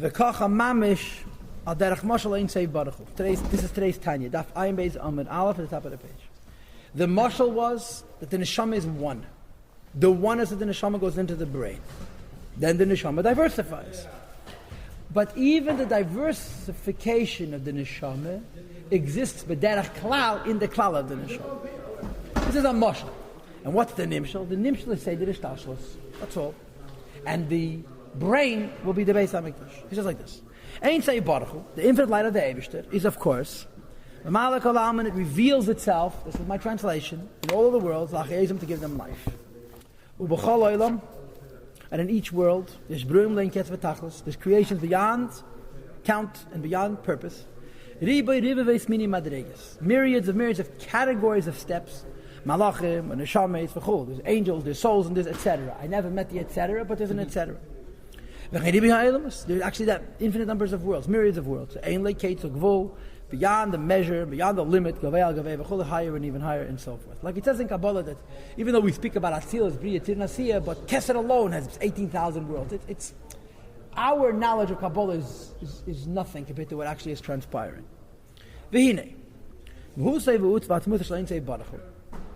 V'kacha mamish al derech mashal ein sei baruch hu. This is today's Tanya. Daf Ayin Beis Amud Aleph at the top of the page. The mashal was that the neshama is one. The oneness of the neshama goes into the brain. Then the neshama diversifies. But even the diversification of the neshama exists b'derech klal in the klal of the neshama. This is a mashal. And what's the nimshal? The nimshal is say the ishtashlos. That's all. And the brain will be the Beis HaMikdash. He says like this. Ein Sei Baruch Hu, the infinite light of the Eibishter, is of course, the Malach Olam, and it reveals itself, this is my translation, in all of the worlds, L'achayizim, to give them life. U'b'chol Olam, and in each world, there's B'ruim Lein Ketz V'tachlis, there's creations beyond count and beyond purpose. Riboy Riboveis Mini Madregas, myriads of categories of steps, Malachim, and Neshames, V'chol, there's angels, there's souls, and there's etc. I never met the etc., but there's an etc. There's actually that infinite numbers of worlds, myriads of worlds. Beyond the measure, beyond the limit, higher and even higher, and so forth. Like it says in Kabbalah that even though we speak about Atzilus, Bria, Tir Nasiya, but Kesed alone has 18,000 worlds. It's our knowledge of Kabbalah is nothing compared to what actually is transpiring. The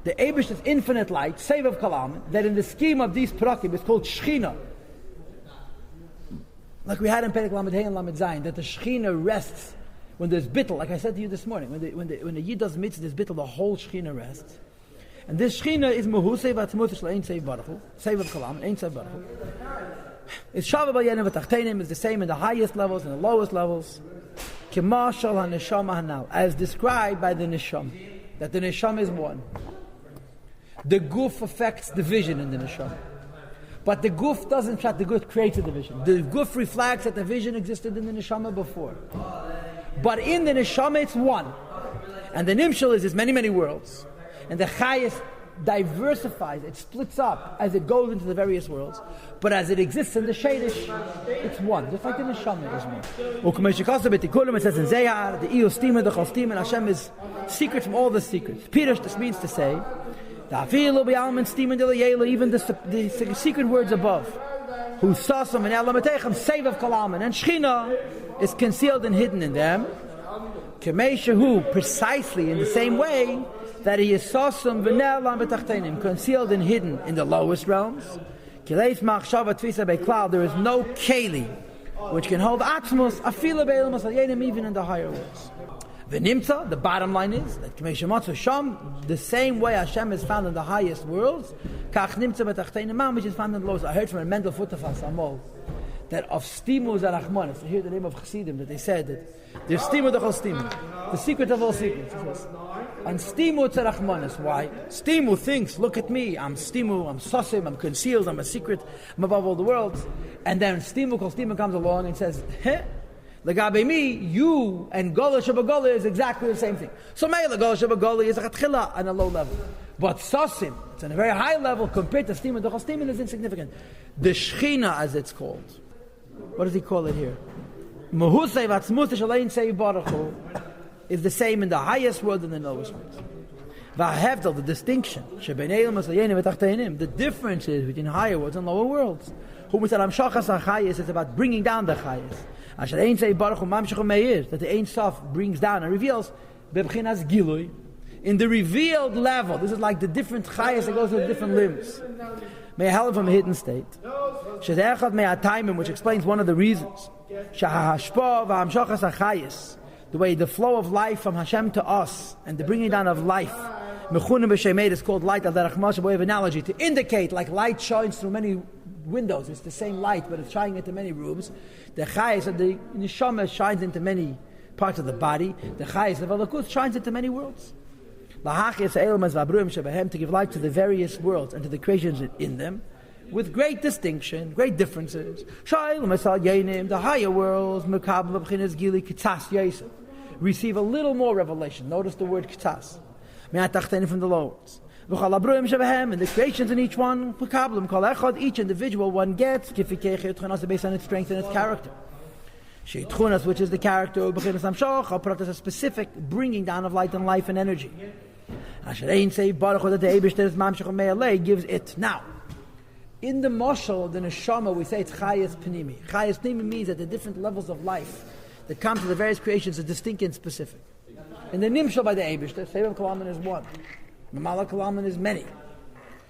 Eibush is infinite light, save of Kalam, that in the scheme of these Prakim is called Shechina. Like we had in Perek Lamed Hey and Lamed Zayin, that the Shechina rests when there's bittul. Like I said to you this morning, when the Yid does mitzvah, there's bittul, the whole Shechina rests. And this Shechina is Mehusei v'atzmuth shel Ein Sei Baruch Hu, Seiv of Kalam, Ein Sei Baruch Hu. It's Shava b'Yenim v'Tachtenim is the same in the highest levels and the lowest levels. K'ma shal ha'neshama hanal, as described by the neshama, that the neshama is one. The guf affects the vision in the neshama. But the guf doesn't try, the guf creates a division. The guf reflects that the vision existed in the neshama before. But in the neshama it's one. And the nimshal is many, many worlds. And the chayas diversifies, it splits up as it goes into the various worlds. But as it exists in the shadish, it's one. Just like the neshama is one. It says in Zayar, the Iyar Stima, the Chostim, and Hashem is secret from all the secrets. Pirush, this means to say, even the secret words above, who saw some in Elamatechem, save of Kalaman, and Shechina is concealed and hidden in them. Kemeshahu, precisely in the same way that he is sawsum v'ne'elam concealed and hidden in the lowest realms. Kileis machshava tvisa beklal, there is no keli which can hold atzmos afila be'elamas alyenim, even in the higher worlds. The Nimtza, the bottom line is that the same way Hashem is found in the highest worlds, which is found in the lowest. I heard from a Mendel Futafas Amol that of Stimu Zarachmanis, I hear the name of Chassidim, that they said that there's Stimu the Stimu, the secret of all secrets. And Stimu Zarachmanis, why? Stimu thinks, look at me, I'm Stimu, I'm Sosim, I'm concealed, I'm a secret, I'm above all the worlds. And then Stimu comes along and says, Lagabe me, you and Gola Shabagola is exactly the same thing. So Meila Gola Shabagola is a Chatchila on a low level. But Sasim, it's on a very high level compared to Stima. The Stima is insignificant. The Shechina, as it's called. What does he call it here? Mahusay Vatzmuth Shalein Sei Baruch Hu is the same in the highest world and the lowest world. Vahevdel, the distinction. The difference is between higher worlds and lower worlds. Who said Amshachas HaChayis is about bringing down the Chayis. That the Ein Sof brings down and reveals in the revealed level. This is like the different chayas that goes to the different limbs. May I help from a hidden state. Which explains one of the reasons. The way the flow of life from Hashem to us and the bringing down of life is called light al derech, a way of analogy to indicate like light shines through many windows. It's the same light, but it's shining into many rooms. The chayes of the neshama shines into many parts of the body. The chayes of Elokus shines into many worlds. To give light to the various worlds and to the creations in them, with great distinction, great differences. The higher worlds receive a little more revelation. Notice the word kitas. From the lower worlds. And the creations in each one, each individual one gets based on its strength and its character. Which is the character of a specific bringing down of light and life and energy. That the Eibishter gives it. Now, In the Moshel, the Neshama, we say it's Chayas Pnimi. Chayas Pnimi means that the different levels of life that come to the various creations are distinct and specific. In the Nimshal by the Eibishter, Sevav Kalaman is one. Mamala Kalaman is many.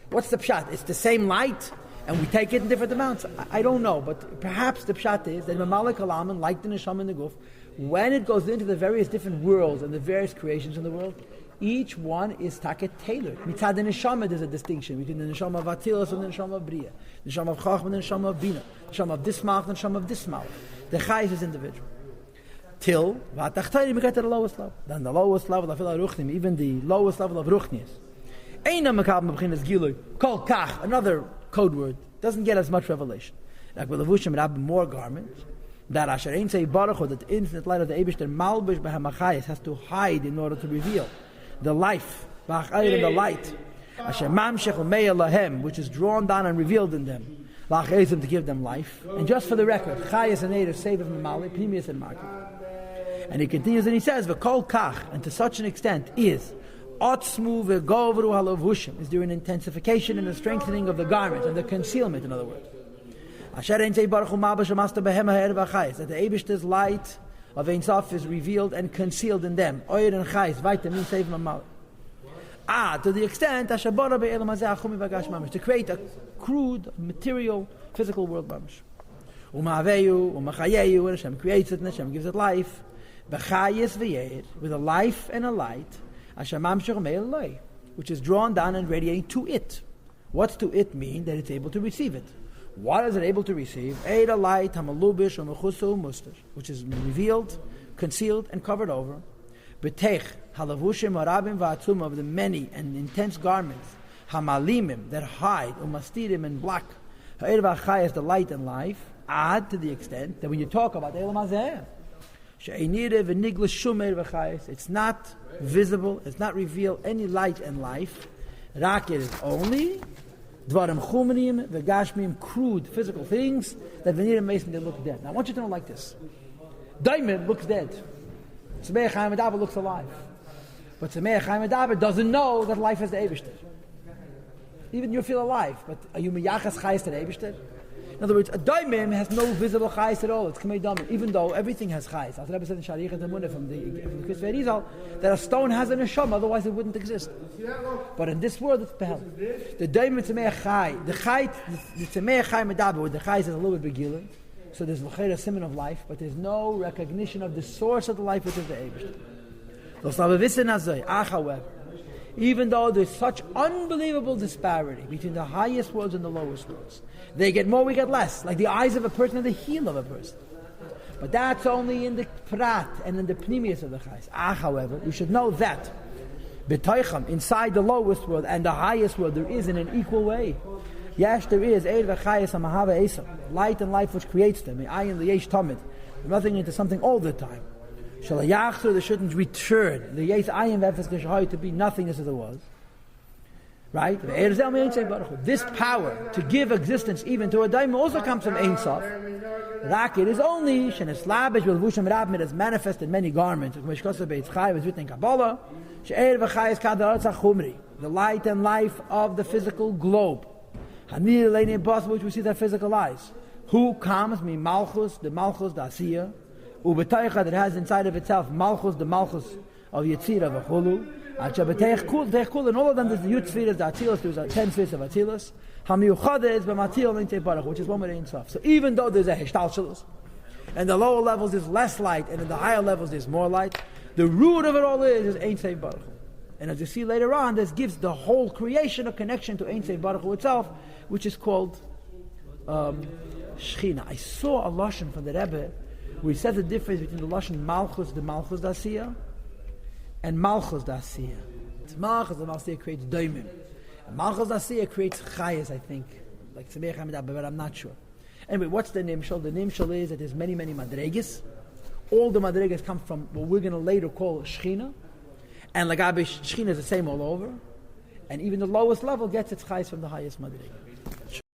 What's the pshat? It's the same light, and we take it in different amounts. I don't know, but perhaps the pshat is that Mamala Kalaman, like the Neshama and the Guf, when it goes into the various different worlds and the various creations in the world, each one is taket tailored. Mitzad the neshama, there's a distinction between the neshama of Atilus and the neshama of Bria, the neshama of Chachma and the neshama of Bina, the neshama of this mouth and the neshama of this mouth. The chayes is individual. Till v'atachtayim we get to the lowest level. Then the lowest level of ruchnim, even the lowest level of ruchnius. Einam mekabel b'chinas gilui kol kach, another code word, doesn't get as much revelation. Like with levushim, it have more garments. That asher ein say baruch, that the infinite light of the Eibishter malbish b'hamachayis has to hide in order to reveal the life, the light, which is drawn down and revealed in them, to give them life. And just for the record, Chayas and Eidah save of Mamali, Pnimius and Market. And he continues and he says, V'kol kach, and to such an extent is Otzmu v'govru halavushim, is there an intensification and a strengthening of the garment and the concealment, in other words. Asher ein zei baruch hu mabash amasta behem ha'er v'chayis, that the Eibishter's light of Ein Sof is revealed and concealed in them. Oyer and Chayis, Vaita, means save Mamal. To the extent, to create a crude, material, physical world. Umaveyu, Umachayeyu, and Hashem creates it, and Hashem gives it life. B'chayis v'yer, with a life and a light, Hashem mamshech me'eloi, which is drawn down and radiating to it. What's to it mean? That it's able to receive it. What is it able to receive? Eida light, hamalubish, umechusu, mustash, which is revealed, concealed, and covered over. Betech, halavushim, harabim, va'atzum, of the many and intense garments, hamalimim, that hide, umastirim, and black. Ha'er v'achayas, the light and life, add to the extent that when you talk about Elam Hazeh, she'einire v'niglas shumer v'chayas, it's not visible, it's not revealed any light and life. Rakir is only Dvarim Chumrim, V'gashmim, crude physical things that Venir Mason they look dead. Now I want you to know like this. Daimon looks dead. Tzemei Chaim Adaber looks alive. But Tzemei Chaim Adaber doesn't know that life is the Eibishter. Even you feel alive, but are you Miyachas Chayes to the Eibishter? In other words, a daimon has no visible chayes at all. It's kamei daimon, even though everything has chayes. As Rebbe said in Sharich and Tamunah from the Kisvei Rizal, that a stone has a neshama, otherwise it wouldn't exist. But in this world, it's behel. The daimon tzemei chay, the tzemei chay medaber, where the chayes is a little bit begiler. So there's l'chayr a simon of life, but there's no recognition of the source of the life, which is the Eibush. However, even though there's such unbelievable disparity between the highest worlds and the lowest worlds, they get more, we get less, like the eyes of a person and the heel of a person. But that's only in the prat and in the pnimius of the chayes. However, we should know that b'toicham, inside the lowest world and the highest world, there is in an equal way. Yes, there is light and life which creates them. Nothing into something all the time. There shouldn't return the yes ayin v'efes to be nothingness as it was. Right? This power to give existence even to a daimon also comes from Ein Sof. Rakir is only sheneslabish v'levushim rabim, as manifest in many garments. Which was written in Kabbalah. The light and life of the physical globe. Which we see with our physical eyes. Who comes? Me malchus, the asiya. Ubetaycha, that has inside of itself malchus, the malchus of Yetzirah v'chulu. And all of them, there's the Yud Sfiras, the Atzilus, there's 10 Sfiras of Atzilus. Hamiyuchada is b'matil l'intei baruch, which is one with Ein Sof. So even though there's a Hishtalshalus, and the lower levels there's less light, and in the higher levels there's more light, the root of it all is Ein Sof baruch. And as you see later on, this gives the whole creation a connection to Ein Sof baruch itself, which is called Shechina. I saw a Lashon from the Rebbe where he said the difference between the Lashon Malchus, the Malchus Dasiya, and Malchus Dasiya. Malchus Dasiya creates Daimim. And Malchus Dasiya creates Chayas, I think. Like Tzemei Chaim, but I'm not sure. Anyway, what's the Nimshal? The Nimshal is that there's many Madregas. All the Madregas come from what we're going to later call Shechina. And Lagabe Shechina is the same all over. And even the lowest level gets its Chayas from the highest Madrega.